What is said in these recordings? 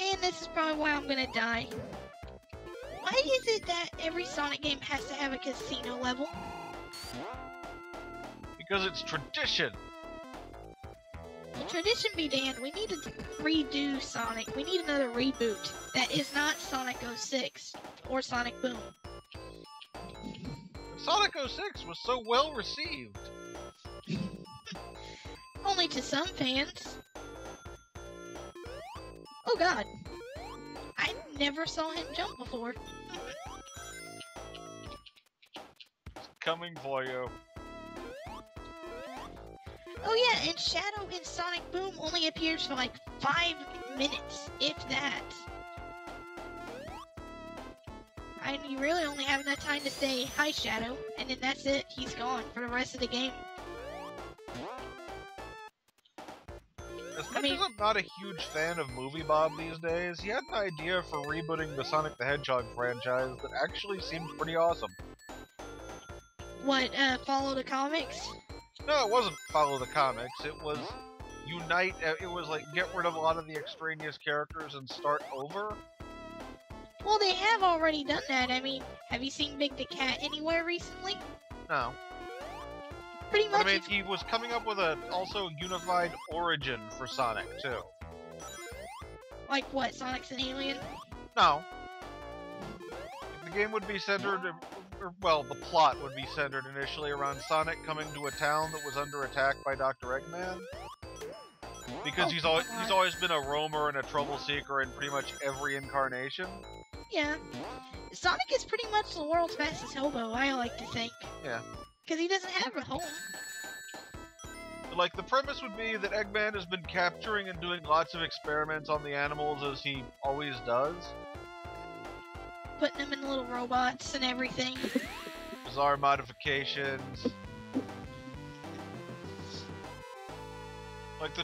And this is probably why I'm gonna die. Why is it that every Sonic game has to have a casino level? Because it's tradition. Well, tradition be damned. We need to redo Sonic. We need another reboot that is not Sonic 06 or Sonic Boom. Sonic 06 was so well received. Only to some fans. Oh god. I never saw him jump before. Coming for you. Oh yeah, and Shadow in Sonic Boom only appears for like 5 minutes, if that. And you really only have enough time to say, "Hi Shadow," and then that's it, he's gone for the rest of the game. As much as I'm not a huge fan of Movie Bob these days, he had an idea for rebooting the Sonic the Hedgehog franchise that actually seemed pretty awesome. What, follow the comics? No, it wasn't follow the comics, it was unite, it was like get rid of a lot of the extraneous characters and start over. Well, they have already done that. I mean, have you seen Big the Cat anywhere recently? No. Pretty much. But, I mean, he was coming up with a also unified origin for Sonic, too. Like what, Sonic's an alien? No. The game would be centered, or, well, the plot would be centered initially around Sonic coming to a town that was under attack by Dr. Eggman. Because he's always been a roamer and a trouble seeker in pretty much every incarnation. Yeah. Sonic is pretty much the world's fastest hobo, I like to think. Yeah. Because he doesn't have a home. Like, the premise would be that Eggman has been capturing and doing lots of experiments on the animals as he always does. Putting them in little robots and everything. Bizarre modifications. Like, the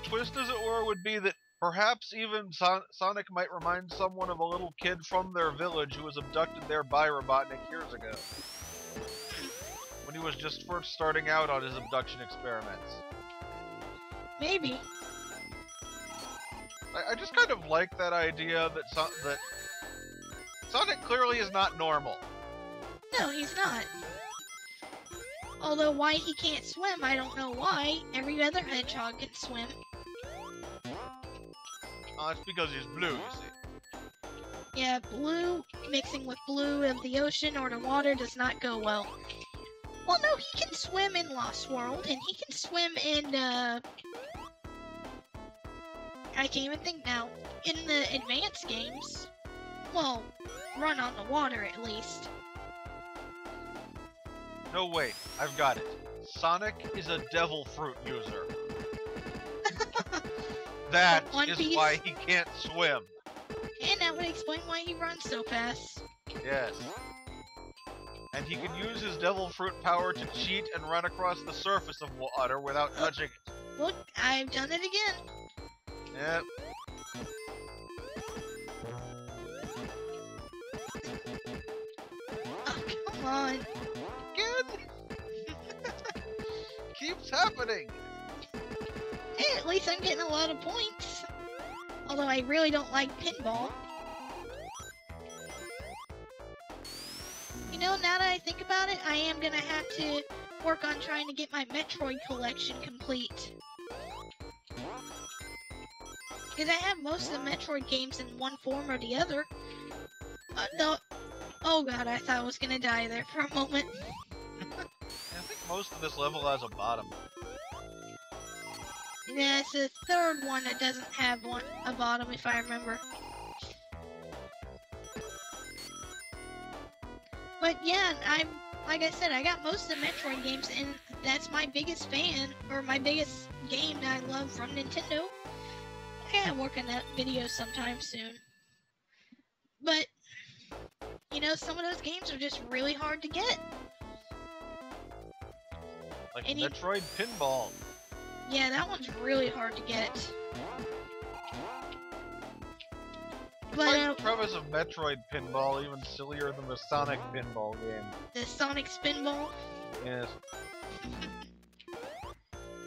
twist, as it were, would be that perhaps even Sonic might remind someone of a little kid from their village who was abducted there by Robotnik years ago. When he was just first starting out on his abduction experiments. Maybe. I just kind of like that idea that that Sonic clearly is not normal. No, he's not. Although why he can't swim, I don't know why. Every other hedgehog can swim. Oh, it's because he's blue, you see. Yeah, blue mixing with blue of the ocean or the water does not go well. Well, no, he can swim in Lost World, and he can swim in, I can't even think now. In the advanced games. Well, run on the water at least. No, wait, I've got it. Sonic is a devil fruit user. That is why he can't swim. And that would explain why he runs so fast. Yes. And he can use his devil fruit power to cheat and run across the surface of water without touching it. Look, I've done it again. Yep. Oh, come on. Again? Keeps happening. Hey, at least I'm getting a lot of points. Although I really don't like pinball. You know, now that I think about it, I am gonna have to work on trying to get my Metroid collection complete. Because I have most of the Metroid games in one form or the other. No. Oh god, I thought I was gonna die there for a moment. I think most of this level has a bottom. Yeah, it's the third one that doesn't have a bottom, if I remember. But yeah, like I said, I got most of the Metroid games, and that's my biggest fan, or my biggest game that I love from Nintendo. I gotta work on that video sometime soon. But, you know, some of those games are just really hard to get. Like Metroid Pinball. Yeah, that one's really hard to get. I find the premise of Metroid Pinball even sillier than the Sonic Pinball game. The Sonic Spinball? Yes.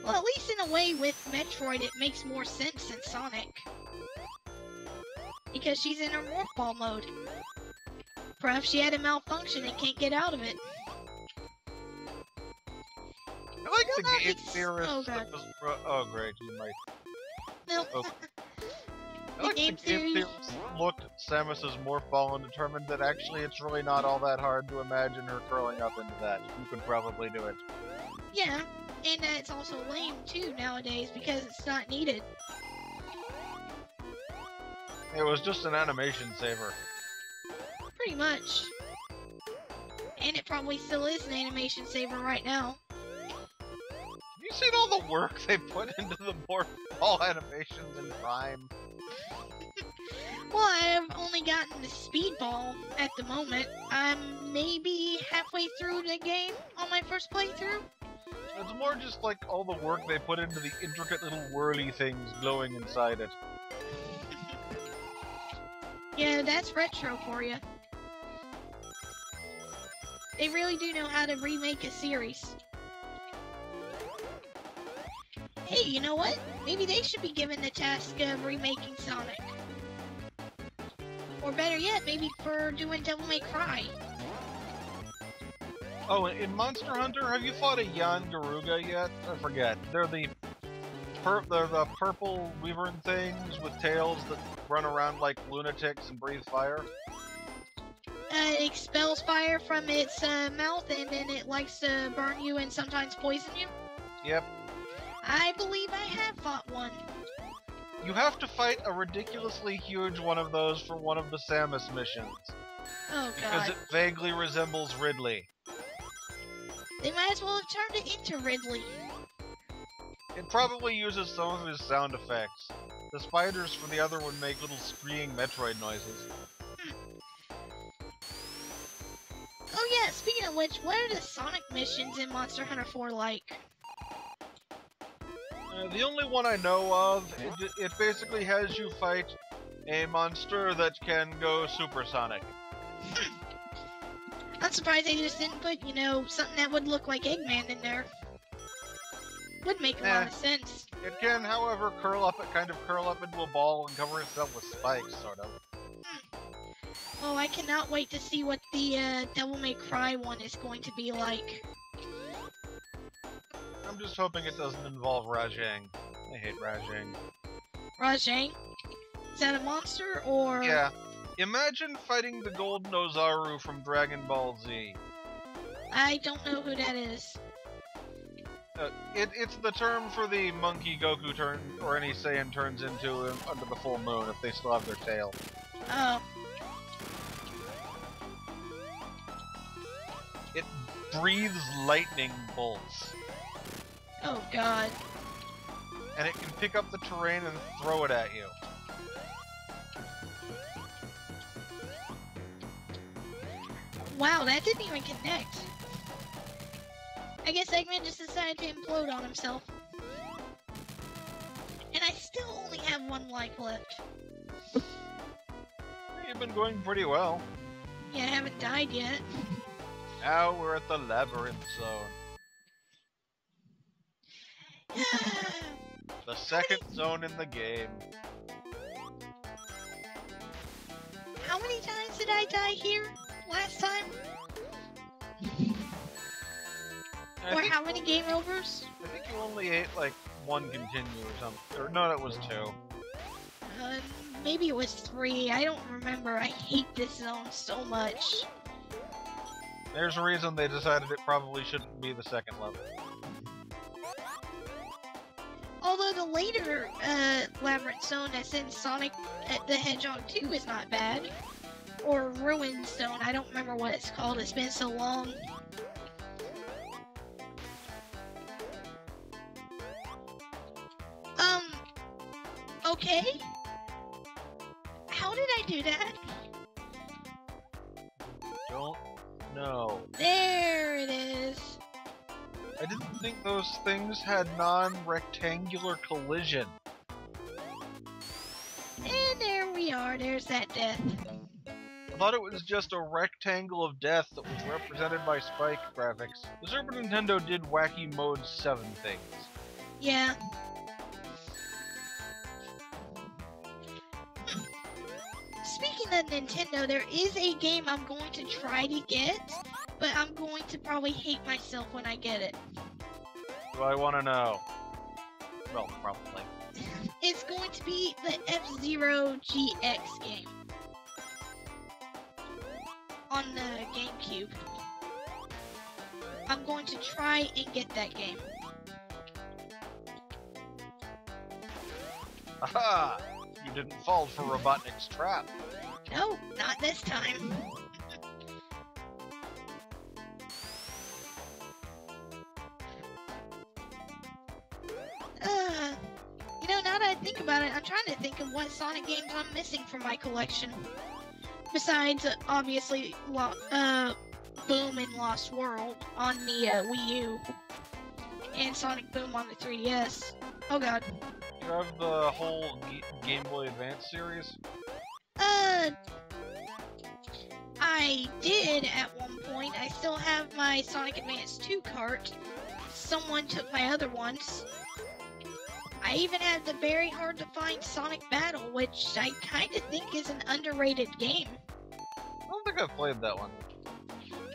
Well, at least in a way with Metroid it makes more sense than Sonic. because she's in her morph ball mode. Perhaps she had a malfunction and can't get out of it. I like the game theorist. Oh god. Oh great, you might. No. Oh. I like the game theorist looked at Samus's morph ball and determined that actually it's really not all that hard to imagine her curling up into that. You could probably do it. Yeah, and it's also lame too nowadays because it's not needed. It was just an animation saver. Pretty much. And it probably still is an animation saver right now. Have you seen all the work they put into the morph ball animations in Prime? Well, I've only gotten the speedball at the moment. I'm maybe halfway through the game on my first playthrough. It's more just like all the work they put into the intricate little whirly things glowing inside it. Yeah, that's retro for you. They really do know how to remake a series. Hey, you know what? Maybe they should be given the task of remaking Sonic. Or better yet, maybe for doing Devil May Cry. Oh, in Monster Hunter, have you fought a Yan Garuga yet? I forget. They're the purple wyvern things with tails that run around like lunatics and breathe fire. It expels fire from its mouth, and then it likes to burn you and sometimes poison you? Yep. I believe I have fought one. You have to fight a ridiculously huge one of those for one of the Samus missions. Oh god. Because it vaguely resembles Ridley. They might as well have turned it into Ridley. It probably uses some of his sound effects. The spiders for the other one make little screaming Metroid noises. Oh yeah, speaking of which, what are the Sonic missions in Monster Hunter 4 like? The only one I know of, it basically has you fight a monster that can go supersonic. I'm surprised they just didn't put, you know, something that would look like Eggman in there. Would make a lot of sense. It can, however, curl up into a ball and cover itself with spikes, sort of. Oh, I cannot wait to see what the Devil May Cry one is going to be like. I'm just hoping it doesn't involve Rajang. I hate Rajang. Rajang? Is that a monster, or...? Yeah. Imagine fighting the Golden Ozaru from Dragon Ball Z. I don't know who that is. It's the term for the monkey Goku or any Saiyan turns into under the full moon if they still have their tail. Oh. It breathes lightning bolts. Oh god. And it can pick up the terrain and throw it at you. Wow, that didn't even connect. I guess Eggman just decided to implode on himself. And I still only have one life left. You've been going pretty well. Yeah, I haven't died yet. Now we're at the labyrinth zone. The second zone in the game. How many times did I die here last time? Or how many game overs? I think you only ate like one continue or something. Or no, that was 2. Maybe it was 3. I don't remember. I hate this zone so much. There's a reason they decided it probably shouldn't be the second level. Although the later labyrinth zone that's in Sonic the Hedgehog 2 is not bad. Or Ruin Zone, I don't remember what it's called, it's been so long. Okay? How did I do that? Don't know. There it is. I didn't think those things had non-rectangular collision. And there we are, there's that death. I thought it was just a rectangle of death that was represented by spike graphics. The Super Nintendo did Wacky Mode 7 things. Yeah. the Nintendo, there is a game I'm going to try to get, but I'm going to probably hate myself when I get it. Do I want to know? Well, probably. It's going to be the F-Zero GX game on the GameCube. I'm going to try and get that game. Aha! You didn't fall for Robotnik's trap. No, not this time. You know, now that I think about it, I'm trying to think of what Sonic games I'm missing from my collection. Besides, obviously, Boom and Lost World on the Wii U. And Sonic Boom on the 3DS. Oh god. You have the whole Game Boy Advance series? I did at one point. I still have my Sonic Advance 2 cart. Someone took my other ones. I even have the very hard to find Sonic Battle, which I kind of think is an underrated game. I don't think I've played that one.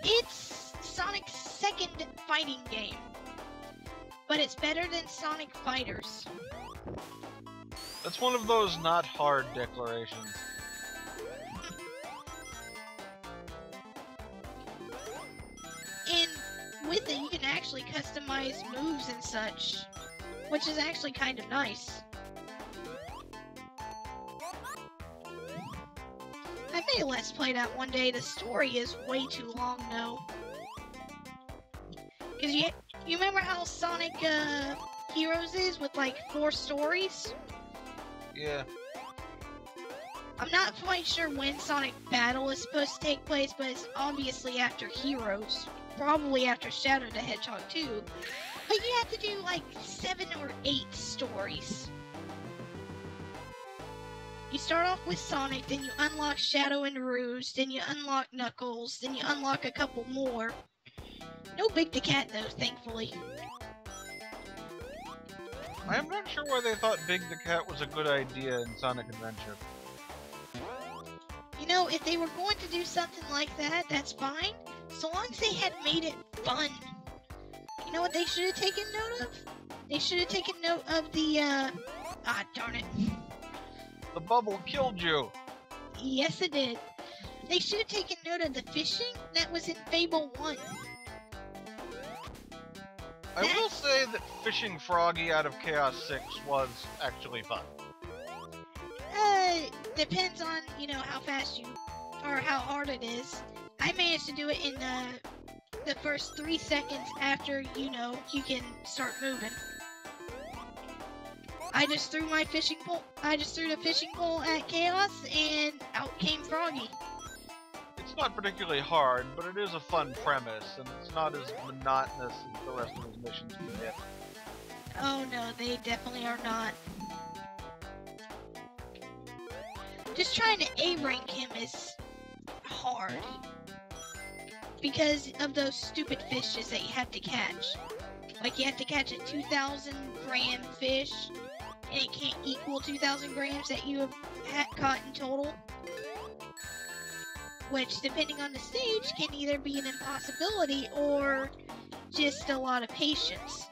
It's Sonic's second fighting game, but it's better than Sonic Fighters. That's one of those not hard declarations. And with it, you can actually customize moves and such, which is actually kind of nice. I may let's play that one day. The story is way too long, though. Cause you remember how Sonic Heroes is with like 4 stories? Yeah. I'm not quite sure when Sonic Battle is supposed to take place, but it's obviously after Heroes. Probably after Shadow the Hedgehog 2. But you have to do like 7 or 8 stories. You start off with Sonic, then you unlock Shadow and Rouge, then you unlock Knuckles, then you unlock a couple more. No Big the Cat though, thankfully. I am not sure why they thought Big the Cat was a good idea in Sonic Adventure. You know, if they were going to do something like that, that's fine. So long as they had made it fun. You know what they should have taken note of? They should have taken note of the, darn it. The bubble killed you! Yes, it did. They should have taken note of the fishing that was in Fable 1. I will say that fishing Froggy out of Chaos 6 was actually fun. Depends on, you know, how fast you, or how hard it is. I managed to do it in, the first 3 seconds after, you know, you can start moving. I just threw my fishing pole, I just threw the fishing pole at Chaos, and out came Froggy. It's not particularly hard, but it is a fun premise, and it's not as monotonous as the rest of his missions can get. Oh no, they definitely are not. Just trying to A-rank him is hard. Because of those stupid fishes that you have to catch. Like you have to catch a 2,000 gram fish, and it can't equal 2,000 grams that you have caught in total. Which, depending on the stage, can either be an impossibility or just a lot of patience.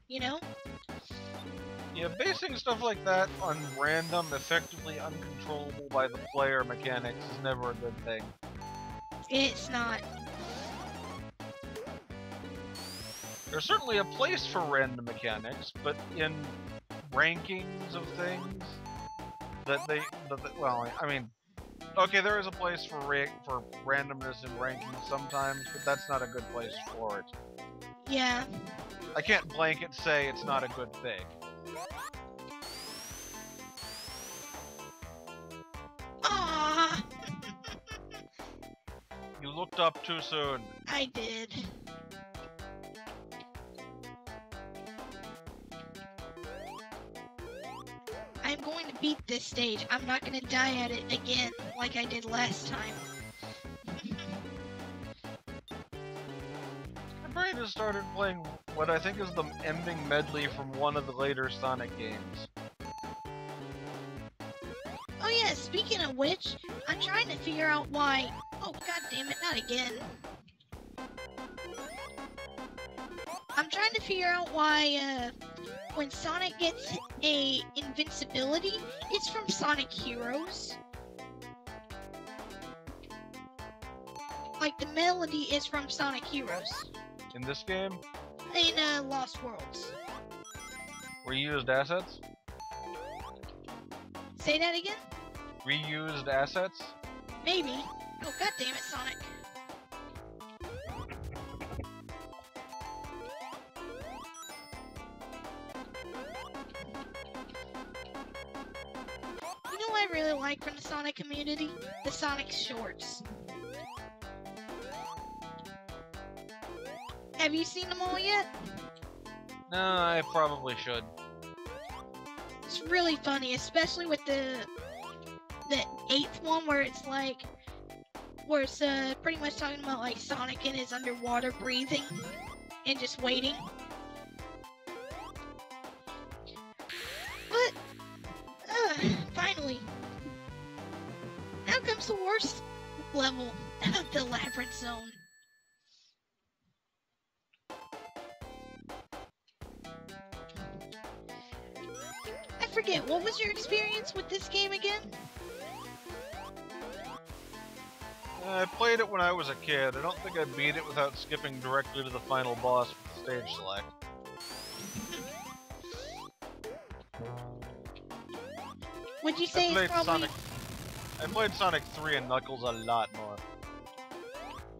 You know? Yeah, basing stuff like that on random, effectively uncontrollable by the player mechanics is never a good thing. It's not. There's certainly a place for random mechanics, but in rankings of things, well, I mean, okay, there is a place for randomness in rankings sometimes, but that's not a good place for it. Yeah. I can't blanket say it's not a good thing. Ah. You looked up too soon. I did. I'm going to beat this stage. I'm not going to die at it again like I did last time. My brain has started playing what I think is the ending medley from one of the later Sonic games. Oh yes, speaking of which, I'm trying to figure out why... Oh, god damn it, not again. I'm trying to figure out why, when Sonic gets a invincibility, it's from Sonic Heroes. Like, the melody is from Sonic Heroes. In this game? In, Lost Worlds. Reused assets? Say that again? Reused assets? Maybe. Oh, god damn it, Sonic. You know what I really like from the Sonic community? The Sonic shorts. Have you seen them all yet? No, I probably should. It's really funny, especially with the 8th one where it's like, where it's pretty much talking about like Sonic and his underwater breathing and just waiting. But finally, now comes the worst level of the Labyrinth Zone. I forget, what was your experience with this game again? I played it when I was a kid. I don't think I beat it without skipping directly to the final boss with the stage select. Would you say it's probably... I played Sonic 3 and Knuckles a lot more.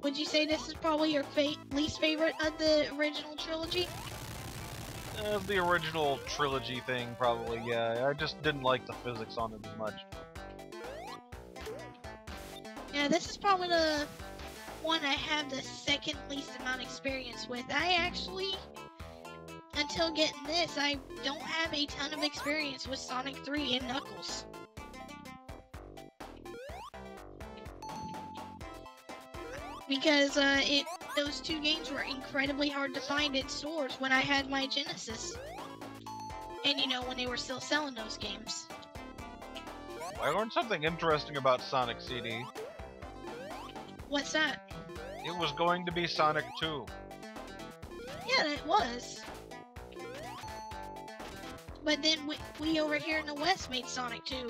Would you say this is probably your least favorite of the original trilogy? The original trilogy thing, probably, yeah. I just didn't like the physics on it as much. Yeah, this is probably the one I have the second least amount of experience with. I actually, until getting this, I don't have a ton of experience with Sonic 3 and Knuckles. Because those two games were incredibly hard to find in stores when I had my Genesis. And you know, when they were still selling those games. I learned something interesting about Sonic CD. What's that? It was going to be Sonic 2. Yeah, it was. But then we over here in the West made Sonic 2.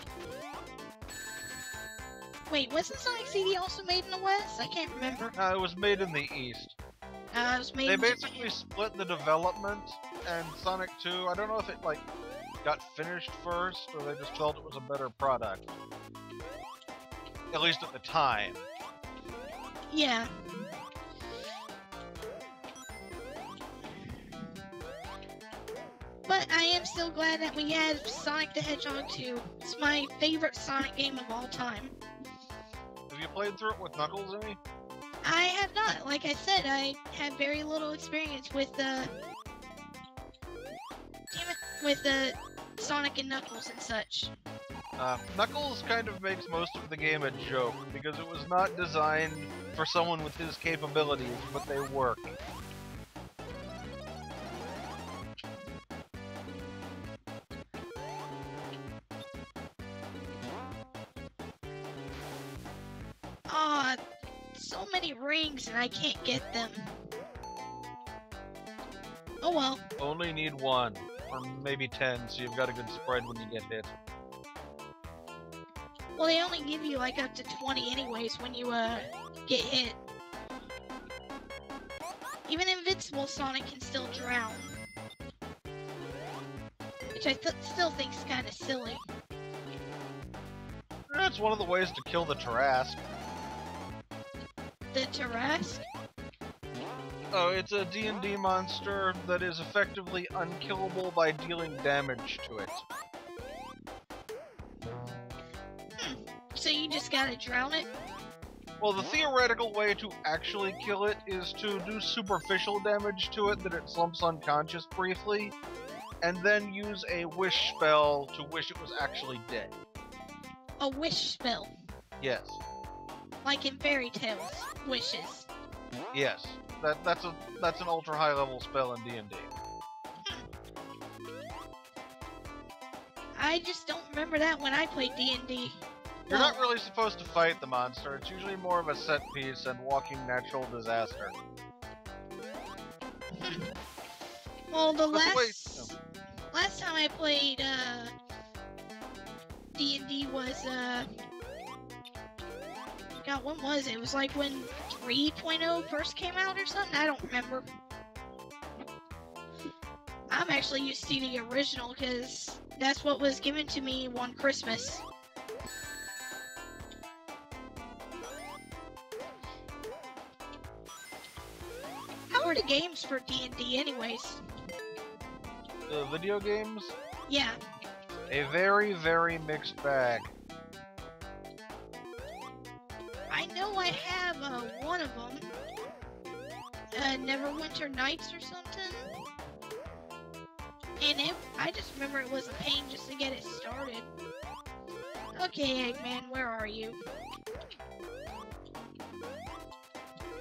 Wait, wasn't Sonic CD also made in the West? I can't remember. No, it was made in the East. It was made They in basically Japan. split the development, and Sonic 2, I don't know if it, like, got finished first, or they just felt it was a better product. At least at the time. Yeah. But I am still glad that we had Sonic the Hedgehog 2. It's my favorite Sonic game of all time. Have you played through it with Knuckles, Amy? I have not. Like I said, I have very little experience with Sonic and Knuckles and such. Knuckles kind of makes most of the game a joke, because it was not designed for someone with his capabilities, but they work. Aw, so many rings and I can't get them. Oh well. Only need 1, or maybe 10, so you've got a good spread when you get hit. Well, they only give you like up to 20 anyways when you get hit. Even Invincible Sonic can still drown. Which I still think is kind of silly. That's one of the ways to kill the Tarrasque. The Tarrasque? Oh, it's a D&D monster that is effectively unkillable by dealing damage to it. So you just gotta drown it? Well, the theoretical way to actually kill it is to do superficial damage to it that it slumps unconscious briefly, and then use a wish spell to wish it was actually dead. A wish spell? Yes. Like in fairy tales, wishes. Yes. That's an ultra high level spell in D&D. I just don't remember that when I played D&D. You're not really supposed to fight the monster. It's usually more of a set piece and walking natural disaster. Well, the But last time I played D&D was God, when was it? It was like when 3.0 first came out or something. I don't remember. I'm actually used to the original because that's what was given to me one Christmas. How are the games for D&D anyways? The video games? Yeah. A very, very mixed bag. I know I have one of them. Neverwinter Nights or something. And I just remember it was a pain just to get it started. Okay, Eggman, where are you?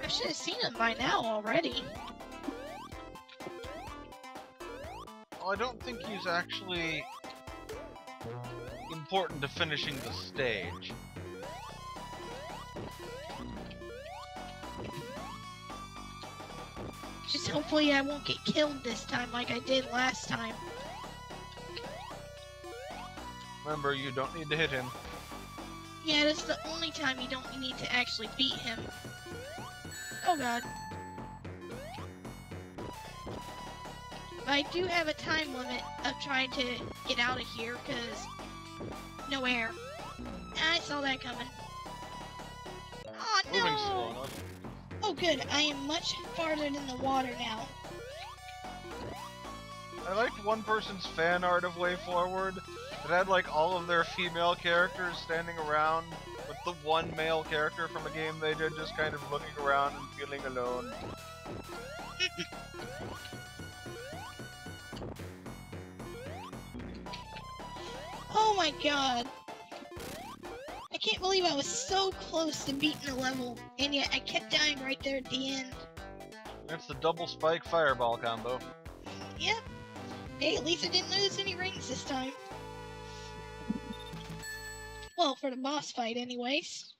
I should have seen him by now already. Well, I don't think he's actually important to finishing the stage. Just hopefully I won't get killed this time like I did last time. Remember, you don't need to hit him. Yeah, that's the only time you don't need to actually beat him. Oh god. But I do have a time limit of trying to get out of here, because no air. I saw that coming. Oh Moving slow no! enough. Oh good, I am much farther than the water now. I liked one person's fan art of Way Forward. It had like all of their female characters standing around with the one male character from a game they did just kind of looking around and feeling alone. Oh my god. I can't believe I was so close to beating the level, and yet I kept dying right there at the end. That's the double spike fireball combo. Yep. Hey, at least I didn't lose any rings this time. Well, for the boss fight anyways.